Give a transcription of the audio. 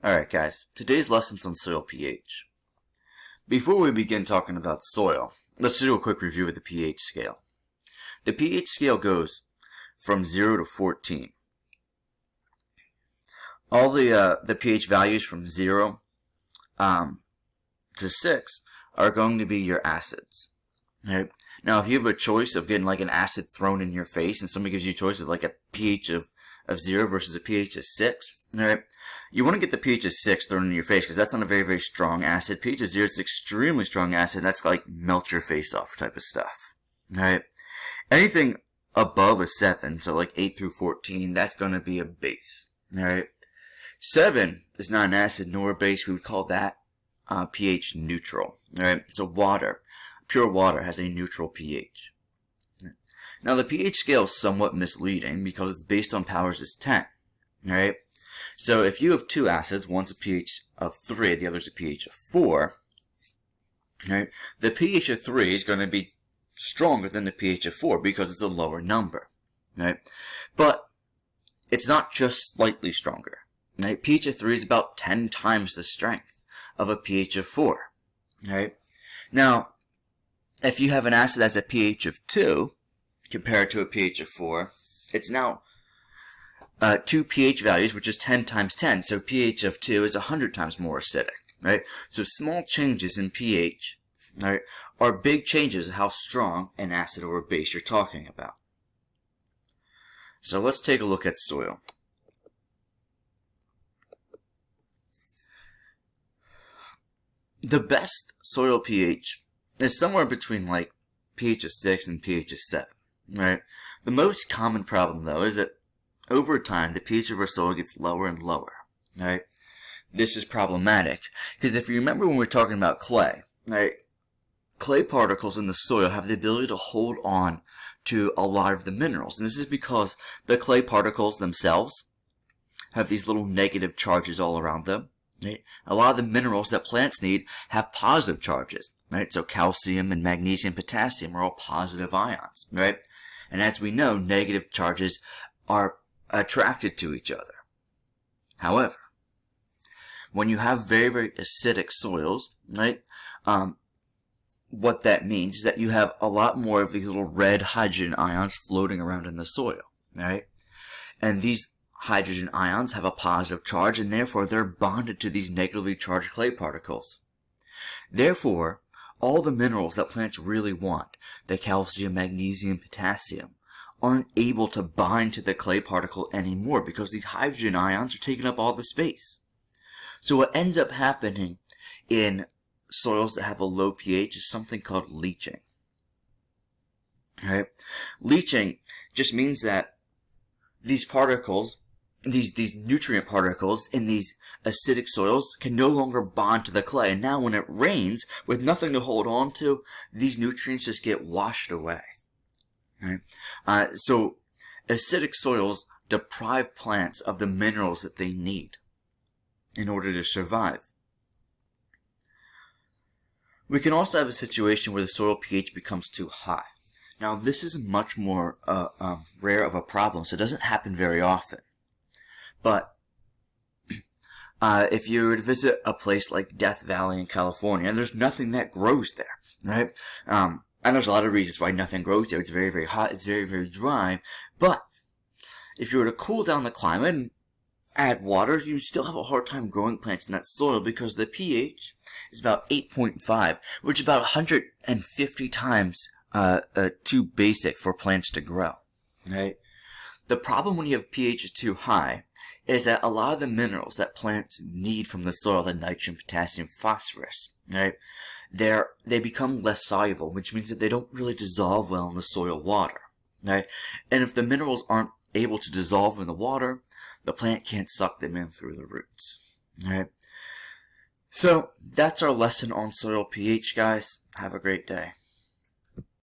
Alright guys, today's lesson's on soil pH. Before we begin talking about soil, let's do a quick review of the pH scale. The pH scale goes from 0 to 14. All the pH values from 0 to 6 are going to be your acids. Right? Now if you have a choice of getting like an acid thrown in your face and somebody gives you a choice of like a pH of 0 versus a pH of 6, right? You want to get the pH of 6 thrown in your face because that's not a very, very strong acid. pH of 0 is an extremely strong acid. That's like melt your face off type of stuff, right? Anything above a 7, so like 8 through 14, that's going to be a base, right? 7 is not an acid nor a base. We would call that pH neutral, right? So water, pure water has a neutral pH. Now the pH scale is somewhat misleading because it's based on powers as 10, right? So if you have two acids, one's a pH of 3, the other's a pH of 4, right? The pH of 3 is going to be stronger than the pH of 4 because it's a lower number, right? But it's not just slightly stronger, right? pH of 3 is about 10 times the strength of a pH of 4, right? Now, if you have an acid that's a pH of 2, compared to a pH of 4, it's now two pH values, which is 10 times 10. So pH of 2 is 100 times more acidic, right? So small changes in pH, right, are big changes of how strong an acid or a base you're talking about. So let's take a look at soil. The best soil pH is somewhere between like pH of 6 and pH of 7, right? The most common problem though is that over time the pH of our soil gets lower and lower, right? This is problematic because if you remember when we were talking about clay, right? Clay particles in the soil have the ability to hold on to a lot of the minerals, and this is because the clay particles themselves have these little negative charges all around them. Right? A lot of the minerals that plants need have positive charges, right? So calcium and magnesium, potassium are all positive ions, right? And as we know, negative charges are attracted to each other. However, when you have very, very acidic soils, right? What that means is that you have a lot more of these little red hydrogen ions floating around in the soil, right? And these hydrogen ions have a positive charge, and therefore they're bonded to these negatively charged clay particles. Therefore, all the minerals that plants really want, the calcium, magnesium, potassium, aren't able to bind to the clay particle anymore because these hydrogen ions are taking up all the space. So what ends up happening in soils that have a low pH is something called leaching. Right? Leaching just means that these particles, these nutrient particles in these acidic soils can no longer bond to the clay. And now when it rains, with nothing to hold on to, these nutrients just get washed away. Right? So acidic soils deprive plants of the minerals that they need in order to survive. We can also have a situation where the soil pH becomes too high. Now this is much more rare of a problem, so it doesn't happen very often. But if you were to visit a place like Death Valley in California, there's nothing that grows there, right? And there's a lot of reasons why nothing grows there. It's very, very hot. It's very, very dry. But if you were to cool down the climate and add water, you still have a hard time growing plants in that soil because the pH is about 8.5, which is about 150 times too basic for plants to grow, right? The problem when you have pH too high is that a lot of the minerals that plants need from the soil, the nitrogen, potassium, phosphorus, right? They become less soluble, which means that they don't really dissolve well in the soil water, right? And if the minerals aren't able to dissolve in the water, the plant can't suck them in through the roots, right? So that's our lesson on soil pH, guys. Have a great day.